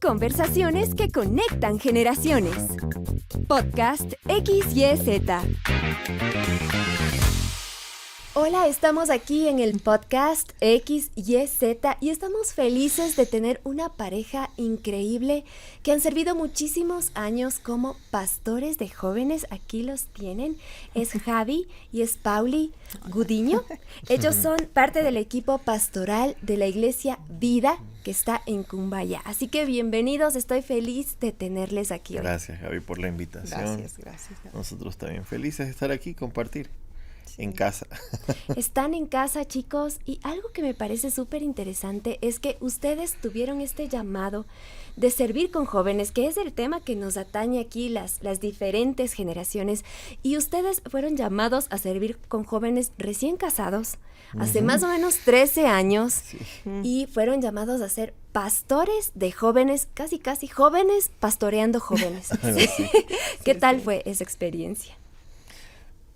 Conversaciones que conectan generaciones. Podcast XYZ. Hola, estamos aquí en el podcast XYZ y estamos felices de tener una pareja increíble que han servido muchísimos años como pastores de jóvenes. Aquí los tienen. Es Javi y es Pauli Gudiño. Ellos son parte del equipo pastoral de la iglesia Vida, que está en Cumbaya. Así que bienvenidos, estoy feliz de tenerles aquí hoy. Gracias, Javi, por la invitación. Gracias. Nosotros también felices de estar aquí y compartir. Sí. En casa. Están en casa, chicos, y algo que me parece súper interesante es que ustedes tuvieron este llamado de servir con jóvenes, que es el tema que nos atañe aquí, las diferentes generaciones, y ustedes fueron llamados a servir con jóvenes recién casados, hace más o menos 13 años, sí. Y fueron llamados a ser pastores de jóvenes, casi jóvenes pastoreando jóvenes. Sí. ¿Qué tal fue esa experiencia?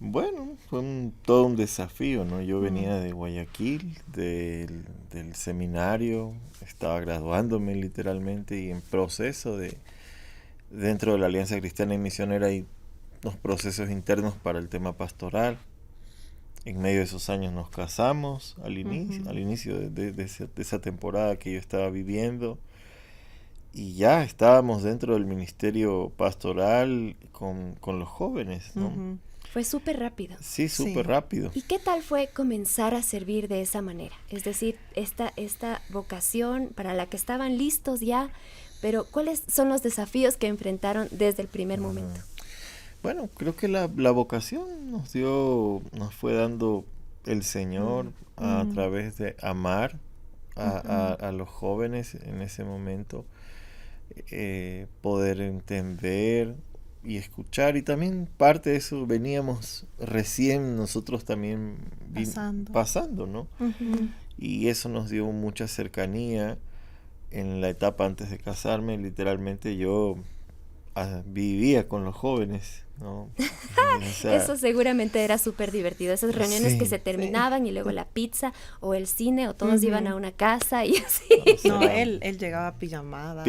Bueno, fue todo un desafío, ¿no? Yo venía de Guayaquil, del seminario, estaba graduándome literalmente y en proceso dentro de la Alianza Cristiana y Misionera hay unos procesos internos para el tema pastoral. En medio de esos años nos casamos al inicio de esa temporada que yo estaba viviendo y ya estábamos dentro del ministerio pastoral con los jóvenes, ¿no? Fue súper rápido. Sí, súper rápido. ¿Y qué tal fue comenzar a servir de esa manera? Es decir, esta vocación para la que estaban listos ya, pero ¿cuáles son los desafíos que enfrentaron desde el primer momento? Bueno, creo que la vocación nos fue dando el Señor a través de amar a los jóvenes en ese momento, poder entender y escuchar, y también parte de eso veníamos recién nosotros también pasando, ¿no? Y eso nos dio mucha cercanía. En la etapa antes de casarme, literalmente yo vivía con los jóvenes, ¿no? O sea, eso seguramente era súper divertido, esas reuniones que se terminaban y luego la pizza o el cine o todos iban a una casa y así. No, él llegaba pijamada.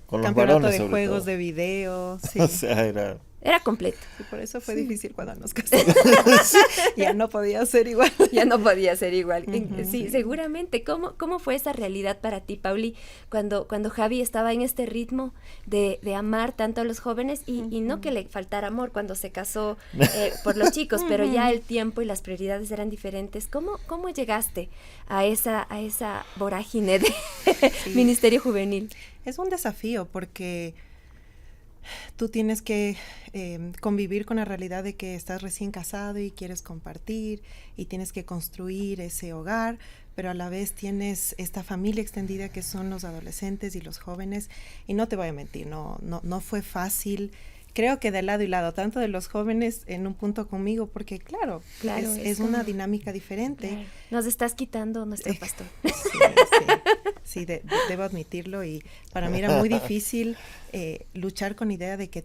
Con los campeonato varones, de juegos todo. De video. Sí. O sea, era completo. Sí, por eso fue difícil cuando nos casamos. Ya no podía ser igual. Sí, seguramente. ¿Cómo fue esa realidad para ti, Pauli, cuando Javi estaba en este ritmo de amar tanto a los jóvenes y no que le faltara amor cuando se casó por los chicos, pero ya el tiempo y las prioridades eran diferentes? ¿Cómo llegaste a esa vorágine de ministerio juvenil? Es un desafío porque tú tienes que convivir con la realidad de que estás recién casado y quieres compartir y tienes que construir ese hogar, pero a la vez tienes esta familia extendida que son los adolescentes y los jóvenes, y no te voy a mentir, no fue fácil. Creo que de lado y lado, tanto de los jóvenes en un punto conmigo, porque claro es una dinámica diferente. Claro. Nos estás quitando nuestro pastor. Sí, debo admitirlo, y para mí era muy difícil luchar con la idea de que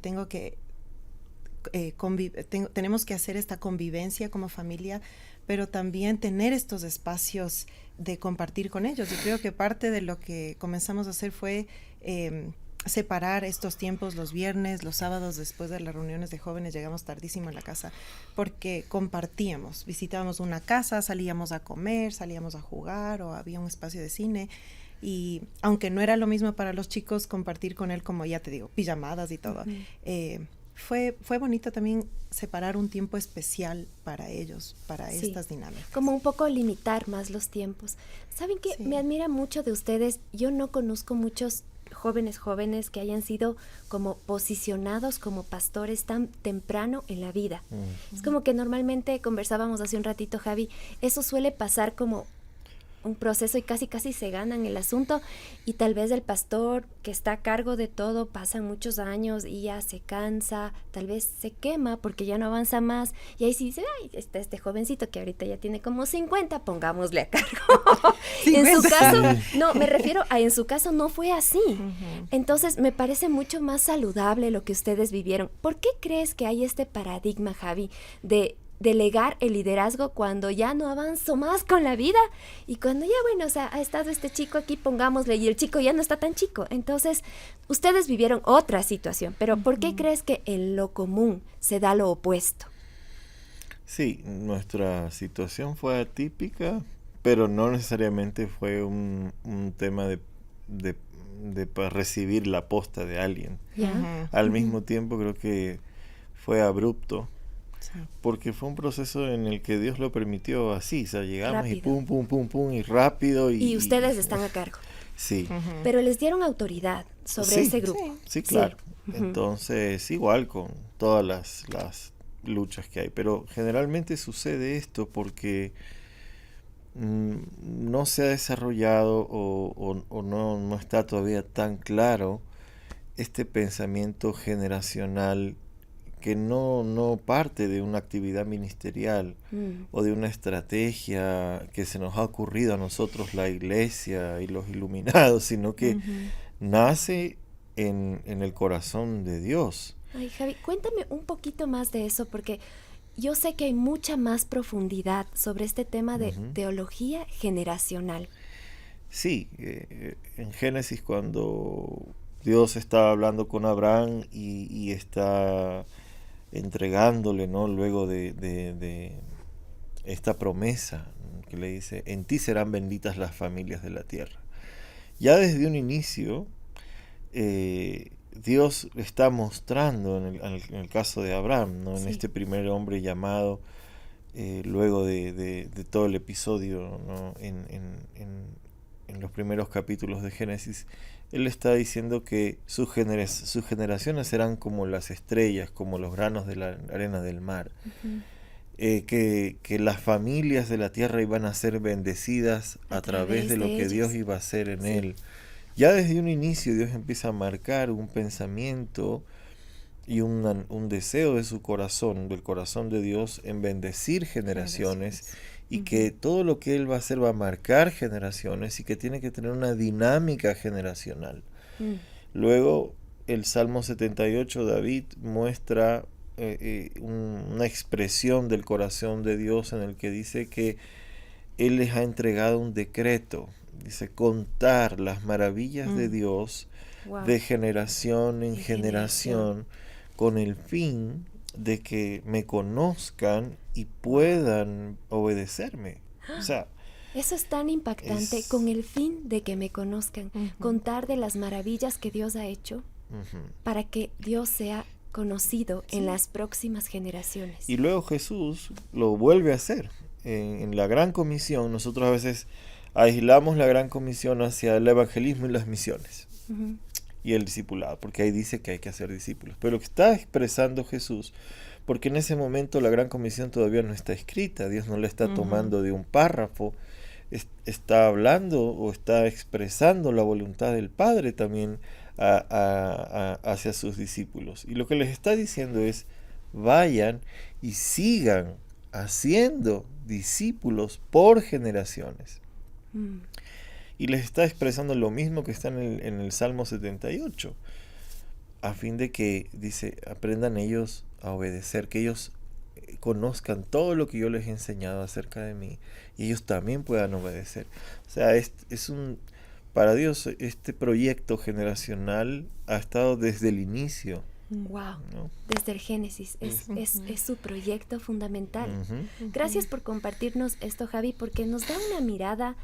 tenemos que hacer esta convivencia como familia, pero también tener estos espacios de compartir con ellos. Yo creo que parte de lo que comenzamos a hacer fue separar estos tiempos, los viernes, los sábados, después de las reuniones de jóvenes, llegamos tardísimo a la casa, porque compartíamos, visitábamos una casa, salíamos a comer, salíamos a jugar, o había un espacio de cine, y aunque no era lo mismo para los chicos compartir con él, como ya te digo, pijamadas y todo, fue bonito también separar un tiempo especial para ellos, para estas dinámicas. Como un poco limitar más los tiempos. ¿Saben qué? Me admira mucho de ustedes. Yo no conozco muchos jóvenes que hayan sido como posicionados como pastores tan temprano en la vida. Es como que normalmente conversábamos hace un ratito, Javi, eso suele pasar como un proceso y casi se ganan el asunto, y tal vez el pastor que está a cargo de todo pasan muchos años y ya se cansa, tal vez se quema porque ya no avanza más, y ahí sí dice, ay, está este jovencito que ahorita ya tiene como 50, pongámosle a cargo. En su caso, no, me refiero a en su caso no fue así. Entonces me parece mucho más saludable lo que ustedes vivieron. ¿Por qué crees que hay este paradigma, Javi, de delegar el liderazgo cuando ya no avanzo más con la vida y cuando ya, bueno, o sea, ha estado este chico aquí, pongámosle, y el chico ya no está tan chico. Entonces, ustedes vivieron otra situación, pero ¿por qué crees que en lo común se da lo opuesto? Sí, nuestra situación fue atípica, pero no necesariamente fue un tema de recibir la posta de alguien. ¿Ya? Al mismo tiempo creo que fue abrupto, Sí. porque fue un proceso en el que Dios lo permitió así, o sea, llegamos y Rápido. pum, pum, pum, pum, y rápido. Y ustedes están a cargo. Sí, Pero les dieron autoridad sobre Sí, ese grupo. sí, claro. Ujú. Entonces, igual con todas las luchas que hay, pero generalmente sucede esto porque no se ha desarrollado o no está todavía tan claro este pensamiento generacional que no parte de una actividad ministerial o de una estrategia que se nos ha ocurrido a nosotros, la iglesia y los iluminados, sino que nace en el corazón de Dios. Ay, Javi, cuéntame un poquito más de eso, porque yo sé que hay mucha más profundidad sobre este tema de teología generacional. Sí, en Génesis cuando Dios está hablando con Abraham y está entregándole, ¿no? Luego de esta promesa que le dice, en ti serán benditas las familias de la tierra. Ya desde un inicio, Dios está mostrando en el caso de Abraham, ¿no? En este primer hombre llamado, luego de todo el episodio, ¿no? En los primeros capítulos de Génesis, él está diciendo que sus generaciones serán como las estrellas, como los granos de la arena del mar. Que las familias de la tierra iban a ser bendecidas a través de lo que Dios iba a hacer en él. Ya desde un inicio Dios empieza a marcar un pensamiento y un deseo de su corazón, del corazón de Dios, en bendecir generaciones. Y que todo lo que Él va a hacer va a marcar generaciones y que tiene que tener una dinámica generacional. Luego, el Salmo 78, David muestra una expresión del corazón de Dios en el que dice que Él les ha entregado un decreto. Dice, contar las maravillas de Dios de generación en generación con el fin de que me conozcan y puedan obedecerme. O sea, eso es tan impactante, con el fin de que me conozcan, contar de las maravillas que Dios ha hecho para que Dios sea conocido en las próximas generaciones. Y luego Jesús lo vuelve a hacer. En la Gran Comisión, nosotros a veces aislamos la Gran Comisión hacia el evangelismo y las misiones y el discipulado, porque ahí dice que hay que hacer discípulos. Pero lo que está expresando Jesús, porque en ese momento la Gran Comisión todavía no está escrita, Dios no la está tomando de un párrafo, está hablando o está expresando la voluntad del Padre también hacia sus discípulos. Y lo que les está diciendo es, vayan y sigan haciendo discípulos por generaciones. Y les está expresando lo mismo que está en el Salmo 78, a fin de que, dice, aprendan ellos a obedecer, que ellos conozcan todo lo que yo les he enseñado acerca de mí y ellos también puedan obedecer. O sea, para Dios este proyecto generacional ha estado desde el inicio. Wow, ¿no? Desde el Génesis, es su proyecto fundamental. Gracias por compartirnos esto, Javi, porque nos da una mirada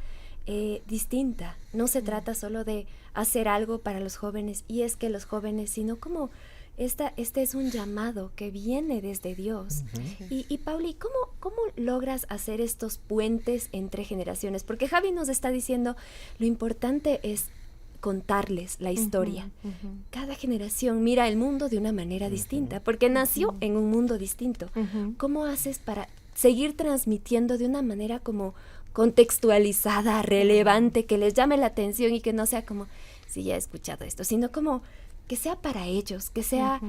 distinta. No se trata solo de hacer algo para los jóvenes, y es que los jóvenes, sino como este es un llamado que viene desde Dios. Y Pauli, ¿cómo logras hacer estos puentes entre generaciones? Porque Javi nos está diciendo, lo importante es contarles la historia. Cada generación mira el mundo de una manera distinta, porque nació en un mundo distinto. ¿Cómo haces para seguir transmitiendo de una manera como contextualizada, relevante, que les llame la atención y que no sea como, sí, ya he escuchado esto, sino como que sea para ellos, que sea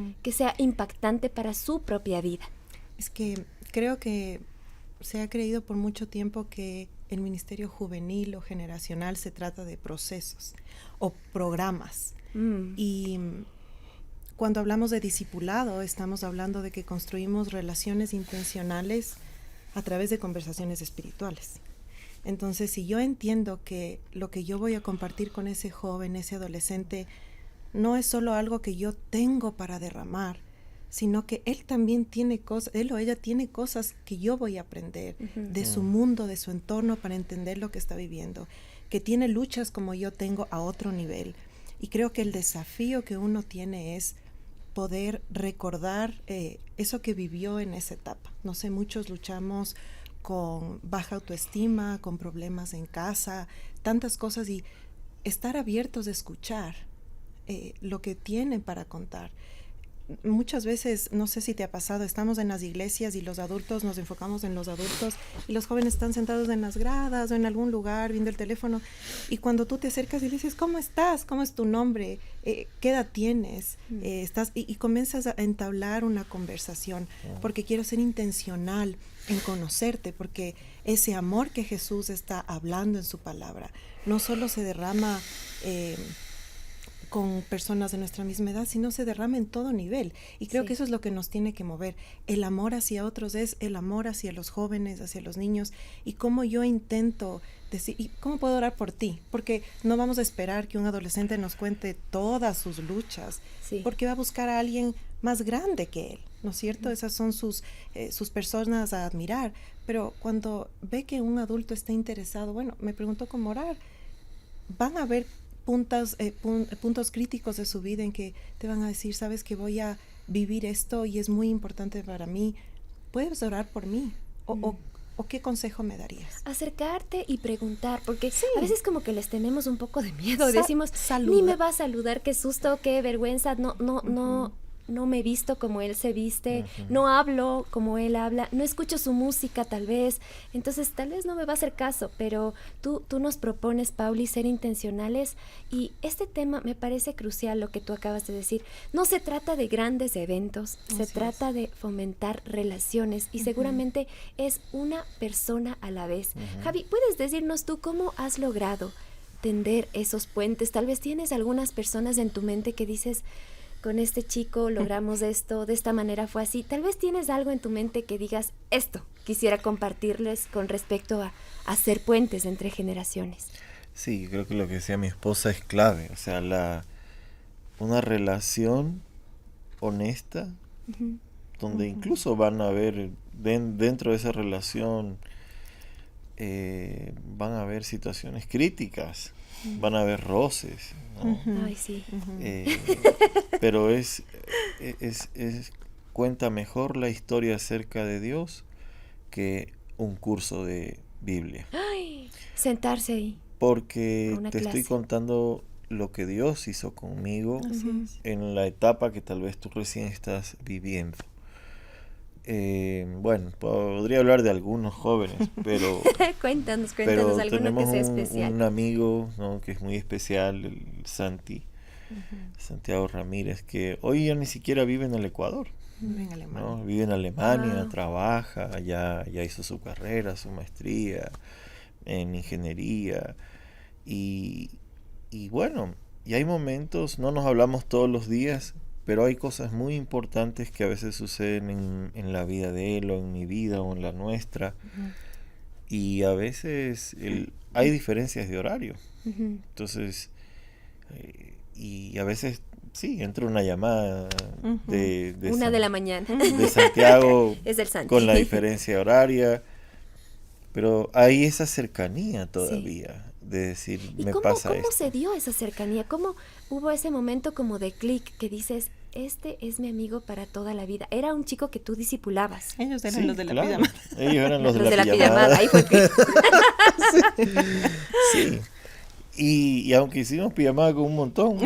impactante para su propia vida? Es que creo que se ha creído por mucho tiempo que el ministerio juvenil o generacional se trata de procesos o programas. Y cuando hablamos de discipulado, estamos hablando de que construimos relaciones intencionales a través de conversaciones espirituales. Entonces, si yo entiendo que lo que yo voy a compartir con ese joven, ese adolescente, no es solo algo que yo tengo para derramar, sino que él también tiene cosas, él o ella tiene cosas que yo voy a aprender de su mundo, de su entorno, para entender lo que está viviendo, que tiene luchas como yo tengo a otro nivel. Y creo que el desafío que uno tiene es poder recordar eso que vivió en esa etapa. No sé, muchos luchamos con baja autoestima, con problemas en casa, tantas cosas, y estar abiertos a escuchar lo que tienen para contar. Muchas veces, no sé si te ha pasado, estamos en las iglesias y los adultos, nos enfocamos en los adultos y los jóvenes están sentados en las gradas o en algún lugar viendo el teléfono, y cuando tú te acercas y le dices, ¿cómo estás? ¿Cómo es tu nombre? ¿Qué edad tienes? ¿Estás? Y comienzas a entablar una conversación, porque quiero ser intencional en conocerte, porque ese amor que Jesús está hablando en su palabra no solo se derrama con personas de nuestra misma edad, sino se derrama en todo nivel. Y creo que eso es lo que nos tiene que mover. El amor hacia otros es el amor hacia los jóvenes, hacia los niños. Y cómo yo intento decir, ¿y cómo puedo orar por ti? Porque no vamos a esperar que un adolescente nos cuente todas sus luchas, porque va a buscar a alguien más grande que él, ¿no es cierto? Esas son sus personas a admirar. Pero cuando ve que un adulto está interesado, bueno, me preguntó cómo orar, van a ver puntos críticos de su vida en que te van a decir, sabes que voy a vivir esto y es muy importante para mí, ¿puedes orar por mí? ¿O qué consejo me darías? Acercarte y preguntar, porque a veces como que les tenemos un poco de miedo, decimos, ni me va a saludar, qué susto, qué vergüenza, no me visto como él se viste, no hablo como él habla, no escucho su música tal vez, entonces tal vez no me va a hacer caso, pero tú nos propones, Pauli, ser intencionales, y este tema me parece crucial, lo que tú acabas de decir. No se trata de grandes eventos, se trata de fomentar relaciones, y seguramente es una persona a la vez. Javi, ¿puedes decirnos tú cómo has logrado tender esos puentes? Tal vez tienes algunas personas en tu mente que dices, con este chico logramos esto, de esta manera fue así. Tal vez tienes algo en tu mente que digas, esto quisiera compartirles con respecto a hacer puentes entre generaciones. Sí, creo que lo que decía mi esposa es clave. O sea, una relación honesta, donde incluso van a haber, dentro de esa relación, van a haber situaciones críticas, van a haber roces, ¿no? Ay, sí. Pero cuenta mejor la historia acerca de Dios que un curso de Biblia. Ay, sentarse ahí. Porque te estoy contando lo que Dios hizo conmigo en la etapa que tal vez tú recién estás viviendo. Bueno, podría hablar de algunos jóvenes, pero cuéntanos pero alguno que sea especial. Un amigo, ¿no?, que es muy especial, el Santiago Ramírez, que hoy ya ni siquiera vive en el Ecuador, ¿no? Vive en Alemania, trabaja, ya hizo su carrera, su maestría en ingeniería, y bueno, y hay momentos, no nos hablamos todos los días, pero hay cosas muy importantes que a veces suceden en la vida de él, o en mi vida, o en la nuestra. Y a veces hay diferencias de horario. Entonces, y a veces, sí, entra una llamada de 1 de la mañana. De Santiago es el Santi. Con la diferencia horaria. Pero hay esa cercanía todavía. De decir, me pasa esto. ¿Cómo se dio esa cercanía? ¿Cómo hubo ese momento como de clic que dices, este es mi amigo para toda la vida? Era un chico que tú discipulabas. Ellos eran los de la pijamada. Ellos eran los de la pijamada. Ahí fue que... Sí. Y aunque hicimos pijamada con un montón,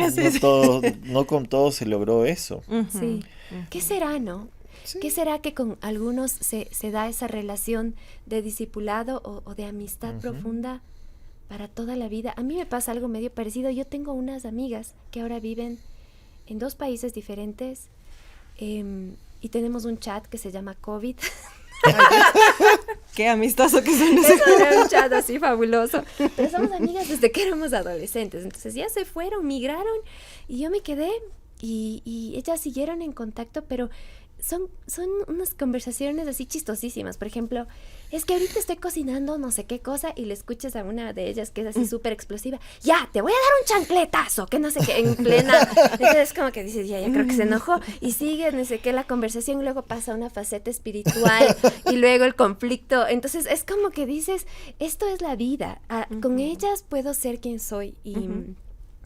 no con todos se logró eso. Sí. ¿Qué será, no? Sí. ¿Qué será que con algunos se da esa relación de discipulado o de amistad profunda para toda la vida? A mí me pasa algo medio parecido. Yo tengo unas amigas que ahora viven en 2 países diferentes, y tenemos un chat que se llama COVID. Qué amistoso que son esos. Es un chat así fabuloso. Pero somos amigas desde que éramos adolescentes. Entonces ya se fueron, migraron, y yo me quedé, y ellas siguieron en contacto, pero son unas conversaciones así chistosísimas. Por ejemplo, es que ahorita estoy cocinando no sé qué cosa y le escuchas a una de ellas que es así súper explosiva. Ya, te voy a dar un chancletazo, que no sé qué, en plena. Entonces como que dices, ya creo que se enojó. Y sigue, no sé qué, la conversación y luego pasa a una faceta espiritual y luego el conflicto. Entonces es como que dices, esto es la vida. Con ellas puedo ser quien soy y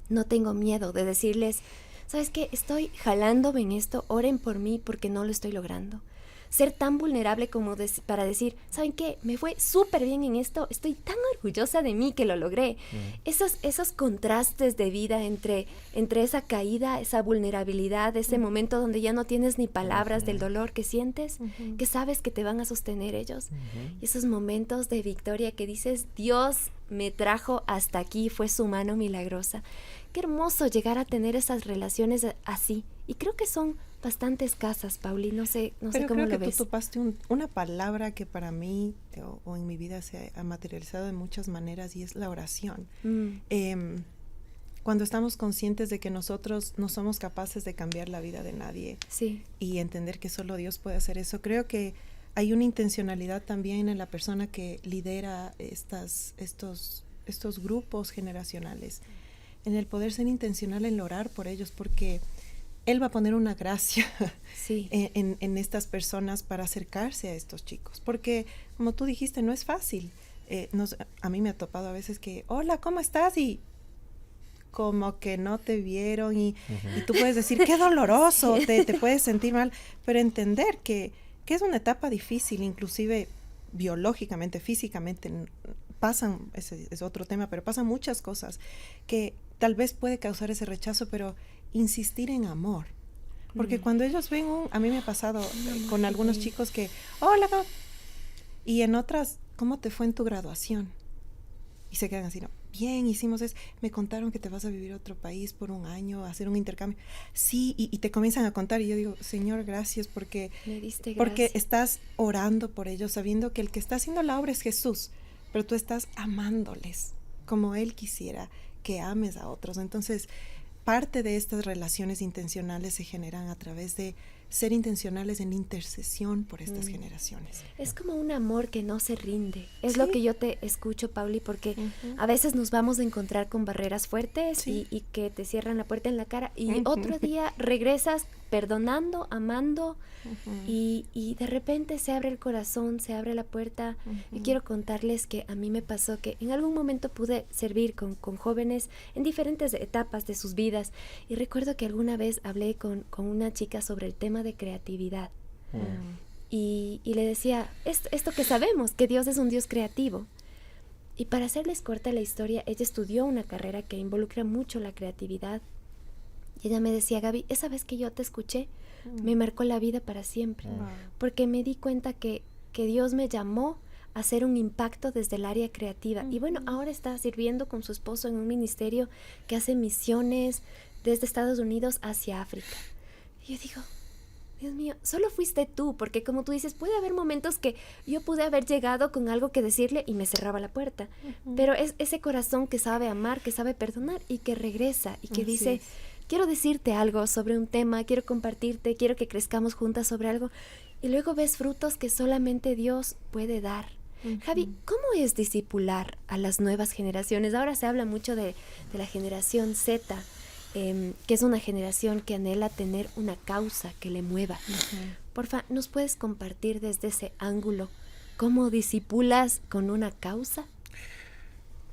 no tengo miedo de decirles, ¿sabes qué? Estoy jalándome en esto, oren por mí porque no lo estoy logrando. Ser tan vulnerable como para decir, ¿saben qué? Me fue súper bien en esto, estoy tan orgullosa de mí que lo logré. Esos contrastes de vida entre esa caída, esa vulnerabilidad, ese momento donde ya no tienes ni palabras del dolor que sientes, que sabes que te van a sostener ellos. Y esos momentos de victoria que dices, Dios me trajo hasta aquí, fue su mano milagrosa. Qué hermoso llegar a tener esas relaciones así. Y creo que son bastante escasas, Pauli. No sé cómo lo ves. Pero creo que tú topaste una palabra que para mí o en mi vida se ha materializado de muchas maneras y es la oración. Cuando estamos conscientes de que nosotros no somos capaces de cambiar la vida de nadie y entender que solo Dios puede hacer eso, creo que hay una intencionalidad también en la persona que lidera estos grupos generacionales, en el poder ser intencional en orar por ellos, porque Él va a poner una gracia en estas personas para acercarse a estos chicos, porque como tú dijiste, no es fácil. A mí me ha topado a veces que, hola, ¿cómo estás? Y como que no te vieron y tú puedes decir, qué doloroso, te puedes sentir mal, pero entender que es una etapa difícil, inclusive biológicamente, físicamente, pasan, ese es otro tema, pero pasan muchas cosas que tal vez puede causar ese rechazo, pero insistir en amor. Porque cuando ellos ven a mí me ha pasado con algunos chicos que, hola, y en otras, ¿cómo te fue en tu graduación? Y se quedan así, no, bien, hicimos eso, me contaron que te vas a vivir a otro país por un año, a hacer un intercambio. Sí, y te comienzan a contar y yo digo, Señor, gracias porque estás orando por ellos, sabiendo que el que está haciendo la obra es Jesús, pero tú estás amándoles como Él quisiera que ames a otros. Entonces, parte de estas relaciones intencionales se generan a través de ser intencionales en intercesión por estas generaciones. Es como un amor que no se rinde. Es lo que yo te escucho, Pauli, porque a veces nos vamos a encontrar con barreras fuertes y que te cierran la puerta en la cara y otro día regresas perdonando, amando y de repente se abre el corazón, se abre la puerta. Y quiero contarles que a mí me pasó que en algún momento pude servir con jóvenes en diferentes etapas de sus vidas y recuerdo que alguna vez hablé con una chica sobre el tema de creatividad y le decía esto que sabemos, que Dios es un Dios creativo. Y para hacerles corta la historia, ella estudió una carrera que involucra mucho la creatividad y ella me decía, Gaby, esa vez que yo te escuché me marcó la vida para siempre, porque me di cuenta que Dios me llamó a hacer un impacto desde el área creativa. Y bueno, ahora está sirviendo con su esposo en un ministerio que hace misiones desde Estados Unidos hacia África. Y yo digo, Dios mío, solo fuiste tú, porque como tú dices, puede haber momentos que yo pude haber llegado con algo que decirle y me cerraba la puerta, pero es ese corazón que sabe amar, que sabe perdonar y que regresa y que dice, quiero decirte algo sobre un tema, quiero compartirte, quiero que crezcamos juntas sobre algo, y luego ves frutos que solamente Dios puede dar. Javi, ¿cómo es discipular a las nuevas generaciones? Ahora se habla mucho de la generación Z, que es una generación que anhela tener una causa que le mueva. Porfa, ¿nos puedes compartir desde ese ángulo cómo discipulas con una causa?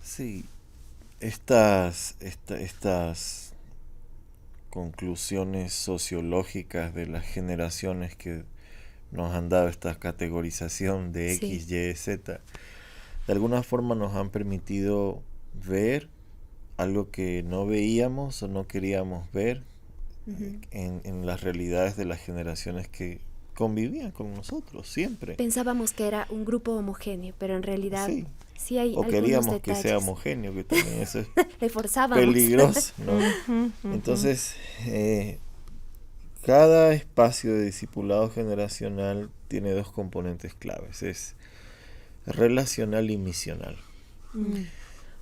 Sí, estas conclusiones sociológicas de las generaciones que nos han dado esta categorización de X, Y, Z, de alguna forma nos han permitido ver algo que no veíamos o no queríamos ver en las realidades de las generaciones que convivían con nosotros siempre. Pensábamos que era un grupo homogéneo, pero en realidad sí hay o algunos queríamos detalles. que sea homogéneo, que también eso es Le forzábamos. peligroso, ¿no? Entonces, cada espacio de discipulado generacional tiene dos componentes claves, es relacional y misional.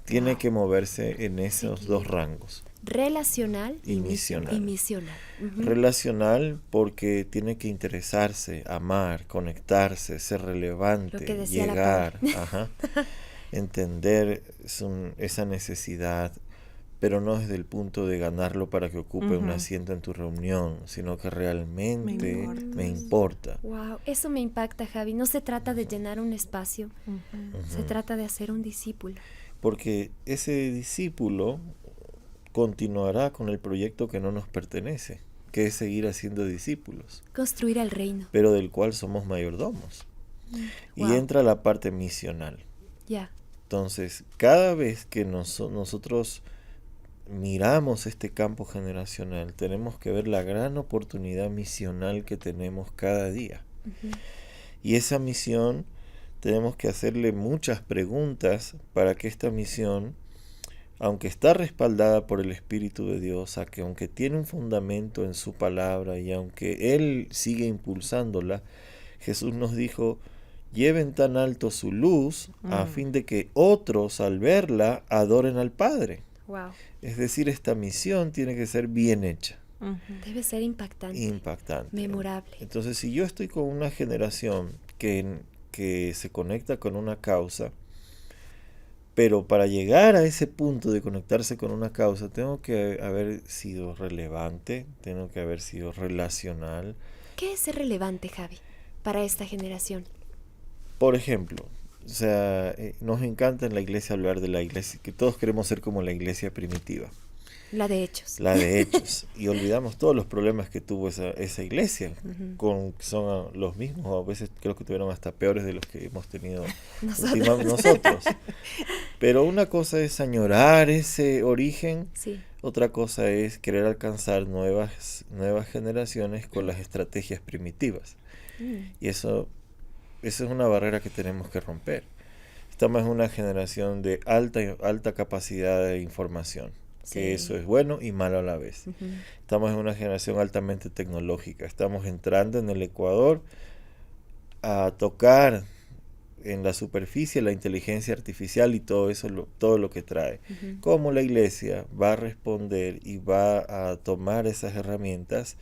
Tiene que moverse en esos dos rangos. Relacional y misional. Ujú. Relacional porque tiene que interesarse, amar, conectarse, ser relevante, Lo que decía la llegar, Paula. entender esa necesidad, pero no desde el punto de ganarlo para que ocupe un asiento en tu reunión, sino que realmente me importa. Wow, eso me impacta, Javi. No se trata de llenar un espacio, se trata de hacer un discípulo. Porque ese discípulo continuará con el proyecto que no nos pertenece, que es seguir haciendo discípulos. Construir el reino. Pero del cual somos mayordomos. Y Wow. entra la parte misional. Ya. Entonces, cada vez que nosotros miramos este campo generacional, tenemos que ver la gran oportunidad misional que tenemos cada día. Y esa misión, tenemos que hacerle muchas preguntas para que esta misión, aunque está respaldada por el Espíritu de Dios, aunque tiene un fundamento en su palabra y aunque Él sigue impulsándola, Jesús nos dijo, lleven tan alto su luz a fin de que otros al verla adoren al Padre. Wow. Es decir, esta misión tiene que ser bien hecha. Debe ser impactante. Memorable. Entonces, si yo estoy con una generación que se conecta con una causa, pero para llegar a ese punto de conectarse con una causa, tengo que haber sido relevante, tengo que haber sido relacional. ¿Qué es ser relevante, Javi, para esta generación? Por ejemplo, nos encanta en la iglesia hablar de la iglesia, que todos queremos ser como la iglesia primitiva. La de Hechos. La de Hechos. Y olvidamos todos los problemas que tuvo esa iglesia, que son los mismos, o a veces creo que tuvieron hasta peores de los que hemos tenido nosotros. Pero una cosa es añorar ese origen, sí. Otra cosa es querer alcanzar nuevas generaciones con las estrategias primitivas. Y eso es una barrera que tenemos que romper. Estamos en una generación de alta capacidad de información. Que eso es bueno y malo a la vez. Estamos en una generación altamente tecnológica. Estamos entrando en el Ecuador a tocar en la superficie la inteligencia artificial y todo eso, todo lo que trae. Cómo la iglesia va a responder y va a tomar esas herramientas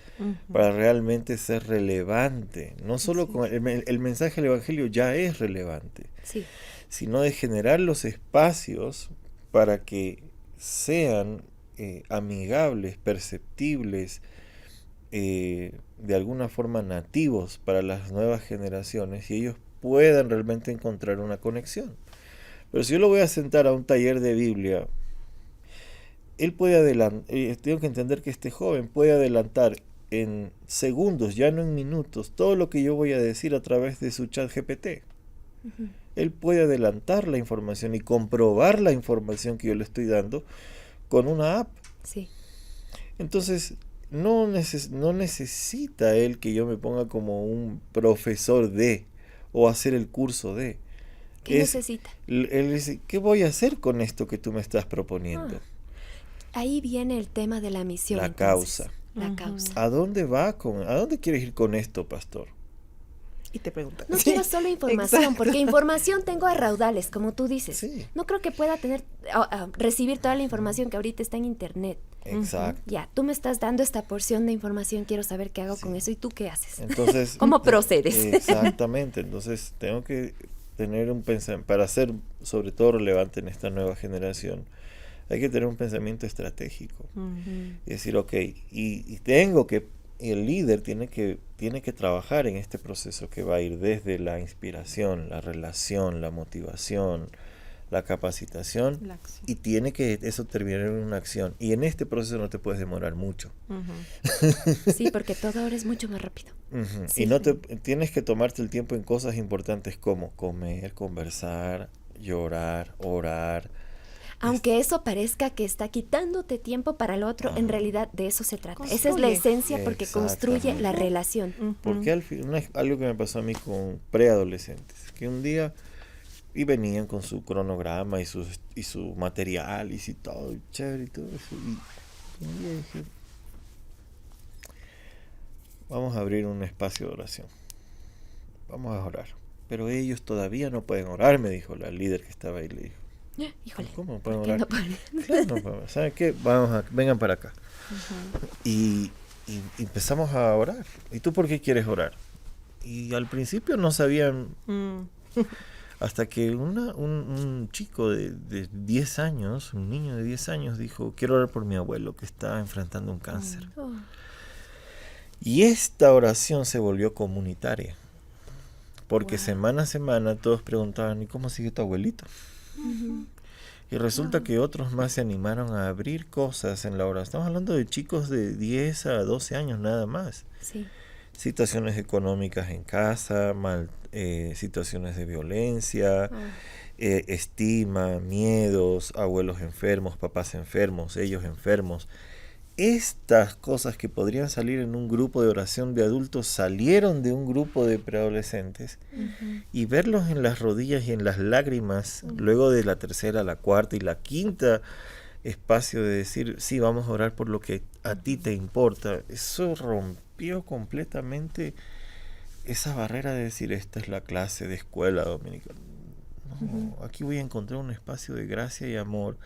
para realmente ser relevante. No solo con el mensaje del Evangelio ya es relevante, sino de generar los espacios para que sean amigables, perceptibles, de alguna forma nativos para las nuevas generaciones y ellos puedan realmente encontrar una conexión. Pero si yo lo voy a sentar a un taller de Biblia, él puede adelantar, tengo que entender que este joven puede adelantar en segundos, ya no en minutos, todo lo que yo voy a decir a través de su chat GPT. Él puede adelantar la información y comprobar la información que yo le estoy dando con una app. Entonces, no necesita él que yo me ponga como un profesor o hacer el curso de. ¿Qué necesita? Él dice, ¿qué voy a hacer con esto que tú me estás proponiendo? Ahí viene el tema de la misión. La causa. La causa. ¿A dónde quieres ir con esto, pastor? Y te preguntan. No quiero solo información, exacto. Porque información tengo a raudales, como tú dices. Sí. No creo que pueda recibir toda la información que ahorita está en internet. Exacto. Ya, tú me estás dando esta porción de información, quiero saber qué hago con eso y tú qué haces. Entonces, ¿cómo procedes? Exactamente. Entonces, tengo que tener un pensamiento, para ser sobre todo relevante en esta nueva generación, hay que tener un pensamiento estratégico. Y decir, ok, y tengo que el líder tiene que trabajar en este proceso que va a ir desde la inspiración, la relación, la motivación, la capacitación, y tiene que eso terminar en una acción. Y en este proceso no te puedes demorar mucho. Sí, porque todo ahora es mucho más rápido. Sí. Y tienes que tomarte el tiempo en cosas importantes como comer, conversar, llorar, orar. Aunque eso parezca que está quitándote tiempo para el otro, en realidad de eso se trata. Esa es la esencia, porque construye la relación. Porque al final, algo que me pasó a mí con preadolescentes, que un día y venían con su cronograma y su material y todo, y chévere y todo eso. Y un día dije, vamos a abrir un espacio de oración. Vamos a orar. Pero ellos todavía no pueden orar, me dijo la líder que estaba ahí, le dijo. Híjole. ¿Cómo podemos ¿por qué orar? no Claro, pues, ¿saben qué? Vengan para acá. Y empezamos a orar. ¿Y tú por qué quieres orar? Y al principio no sabían, hasta que un chico de 10 años, un niño de 10 años dijo, quiero orar por mi abuelo que está enfrentando un cáncer. Oh, Y esta oración se volvió comunitaria, porque Wow. semana a semana todos preguntaban, ¿y cómo sigue tu abuelito? Y resulta que otros más se animaron a abrir cosas en la oración. Estamos hablando de chicos de 10 a 12 años nada más. sí. Situaciones económicas en casa, situaciones de violencia, Oh, estima, miedos, abuelos enfermos, papás enfermos, ellos enfermos. Estas cosas que podrían salir en un grupo de oración de adultos salieron de un grupo de preadolescentes, y verlos en las rodillas y en las lágrimas, luego de la tercera, la cuarta y la quinta espacio de decir, sí, vamos a orar por lo que a ti te importa, eso rompió completamente esa barrera de decir, esta es la clase de escuela dominical. No, aquí voy a encontrar un espacio de gracia y amor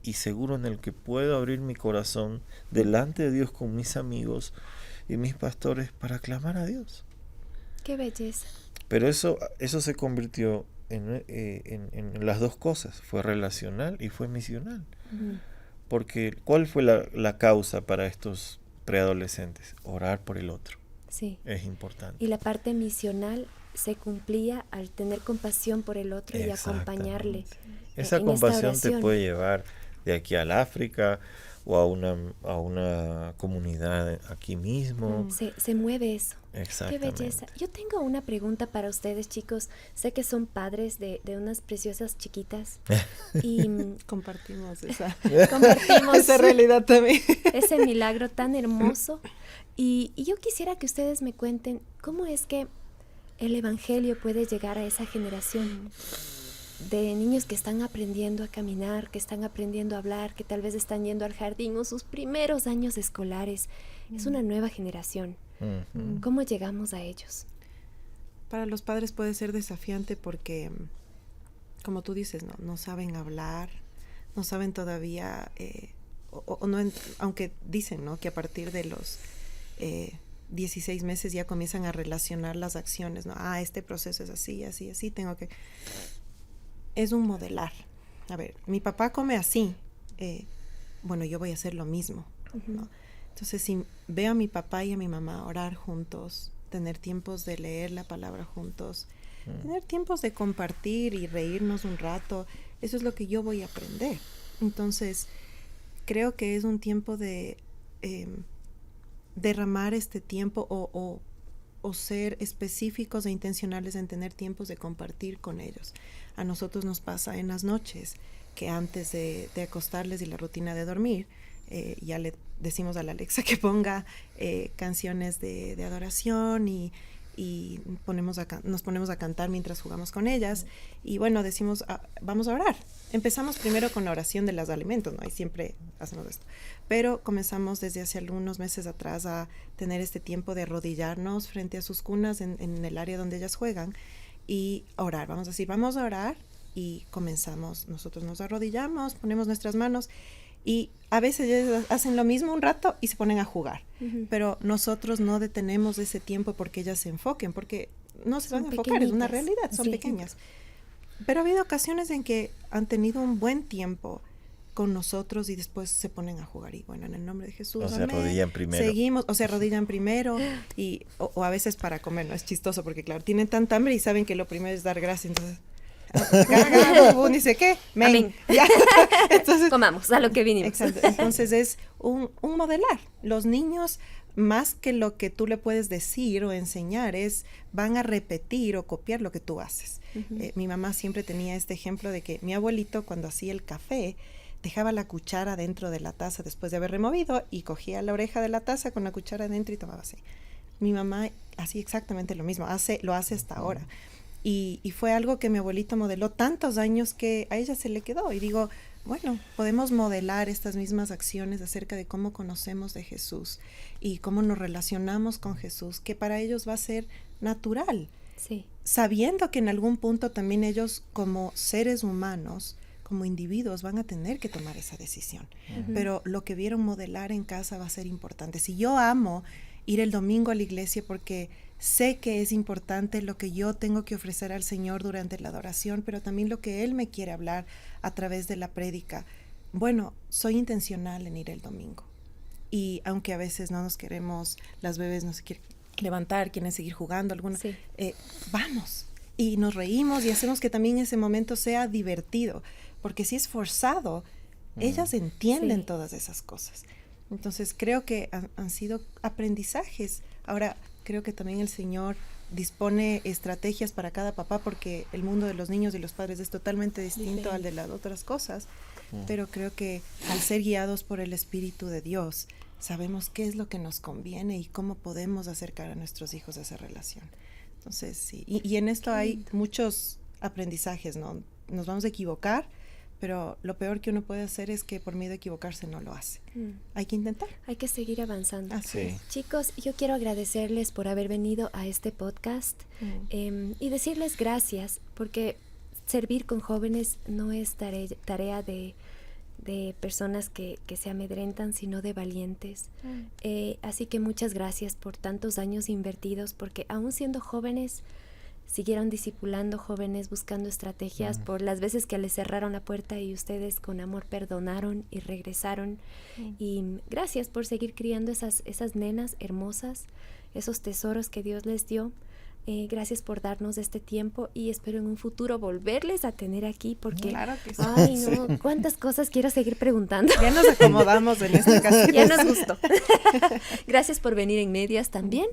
y seguro en el que puedo abrir mi corazón delante de Dios con mis amigos y mis pastores para clamar a Dios. qué belleza. Pero eso se convirtió en las dos cosas, fue relacional y fue misional. Porque ¿cuál fue la causa para estos preadolescentes? Orar por el otro. Sí. Es importante. Y la parte misional se cumplía al tener compasión por el otro y acompañarle. Esa en esta compasión te oración. puede llevar de aquí al África o a una comunidad aquí mismo. Se mueve eso. Qué Exactamente. belleza. Yo tengo una pregunta para ustedes, chicos. Sé que son padres de unas preciosas chiquitas y Compartimos esa, compartimos esa realidad también. ese milagro tan hermoso. Y yo quisiera que ustedes me cuenten cómo es que el Evangelio puede llegar a esa generación de niños que están aprendiendo a caminar, que están aprendiendo a hablar, que tal vez están yendo al jardín o sus primeros años escolares. Es una nueva generación. ¿Cómo llegamos a ellos? Para los padres puede ser desafiante porque, como tú dices, no saben hablar, no saben todavía, aunque dicen, ¿no?, que a partir de los 16 meses ya comienzan a relacionar las acciones, ¿no? Este proceso es así, así, así, tengo que... Es un modelar. A ver, mi papá come así, bueno, yo voy a hacer lo mismo, ¿no? Entonces, si veo a mi papá y a mi mamá orar juntos, tener tiempos de leer la palabra juntos, tener tiempos de compartir y reírnos un rato, eso es lo que yo voy a aprender. Entonces, creo que es un tiempo de derramar este tiempo o ser específicos e intencionales en tener tiempos de compartir con ellos. A nosotros nos pasa en las noches que antes de acostarles y la rutina de dormir, ya le decimos a la Alexa que ponga canciones de adoración y nos ponemos a cantar mientras jugamos con ellas. Y bueno, decimos, vamos a orar. Empezamos primero con la oración de los alimentos, ¿no? Y siempre hacemos esto. Pero comenzamos desde hace algunos meses atrás a tener este tiempo de arrodillarnos frente a sus cunas en el área donde ellas juegan y orar. Vamos a decir, vamos a orar, y comenzamos. Nosotros nos arrodillamos, ponemos nuestras manos y a veces ellas hacen lo mismo un rato y se ponen a jugar. Pero nosotros no detenemos ese tiempo porque ellas se enfoquen, porque no se van a enfocar, es una realidad, son pequeñas. Pero ha habido ocasiones en que han tenido un buen tiempo con nosotros y después se ponen a jugar. Y bueno, en el nombre de Jesús, o se arrodillan primero. Seguimos, o se arrodillan primero, o a veces para comer, ¿no? Es chistoso porque, claro, tienen tanta hambre y saben que lo primero es dar gracias, entonces... dice qué, amén. Entonces, comamos a lo que vinimos. Exacto. Entonces es un modelar. Los niños, más que lo que tú le puedes decir o enseñar, van a repetir o copiar lo que tú haces. Mi mamá siempre tenía este ejemplo de que mi abuelito, cuando hacía el café, dejaba la cuchara dentro de la taza después de haber removido y cogía la oreja de la taza con la cuchara dentro y tomaba así. Mi mamá hacía exactamente lo mismo, lo hace hasta ahora. Y fue algo que mi abuelito modeló tantos años que a ella se le quedó. Y digo, bueno, podemos modelar estas mismas acciones acerca de cómo conocemos de Jesús y cómo nos relacionamos con Jesús, que para ellos va a ser natural. Sí. Sabiendo que en algún punto también ellos, como seres humanos, como individuos van a tener que tomar esa decisión. Pero lo que vieron modelar en casa va a ser importante. Si yo amo ir el domingo a la iglesia porque sé que es importante lo que yo tengo que ofrecer al Señor durante la adoración, pero también lo que Él me quiere hablar a través de la prédica. Bueno, soy intencional en ir el domingo. Y aunque a veces no nos queremos, las bebés no se quieren levantar, quieren seguir jugando, algunos, Sí. Vamos. Y nos reímos y hacemos que también ese momento sea divertido. Porque si es forzado, ellas entienden Sí. todas esas cosas. Entonces creo que han sido aprendizajes. Ahora, creo que también el Señor dispone estrategias para cada papá porque el mundo de los niños y los padres es totalmente distinto al de las otras cosas. Pero creo que al ser guiados por el Espíritu de Dios, sabemos qué es lo que nos conviene y cómo podemos acercar a nuestros hijos a esa relación. Entonces, sí. Y en esto hay muchos aprendizajes, ¿no? Nos vamos a equivocar, pero lo peor que uno puede hacer es que por miedo a equivocarse no lo hace. Hay que intentar. Hay que seguir avanzando. Así Sí. Chicos, yo quiero agradecerles por haber venido a este podcast y decirles gracias, porque servir con jóvenes no es tarea de personas que se amedrentan, sino de valientes. Así que muchas gracias por tantos años invertidos, porque aún siendo jóvenes, siguieron discipulando jóvenes, buscando estrategias por las veces que les cerraron la puerta y ustedes con amor perdonaron y regresaron. Y gracias por seguir criando esas nenas hermosas, esos tesoros que Dios les dio. Gracias por darnos este tiempo y espero en un futuro volverles a tener aquí porque, Claro que sí. ay no, cuántas cosas quiero seguir preguntando. Ya nos acomodamos en esta ocasión. Ya nos gustó. Gracias por venir en medias también.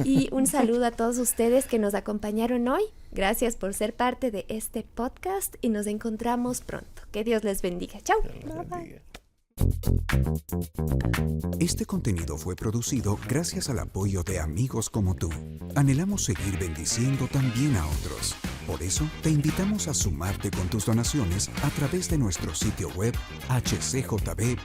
Y un saludo a todos ustedes que nos acompañaron hoy. Gracias por ser parte de este podcast y nos encontramos pronto. Que Dios les bendiga. Chao. Bendiga. Este contenido fue producido gracias al apoyo de amigos como tú. Anhelamos seguir bendiciendo también a otros. Por eso, te invitamos a sumarte con tus donaciones a través de nuestro sitio web hcjb.org.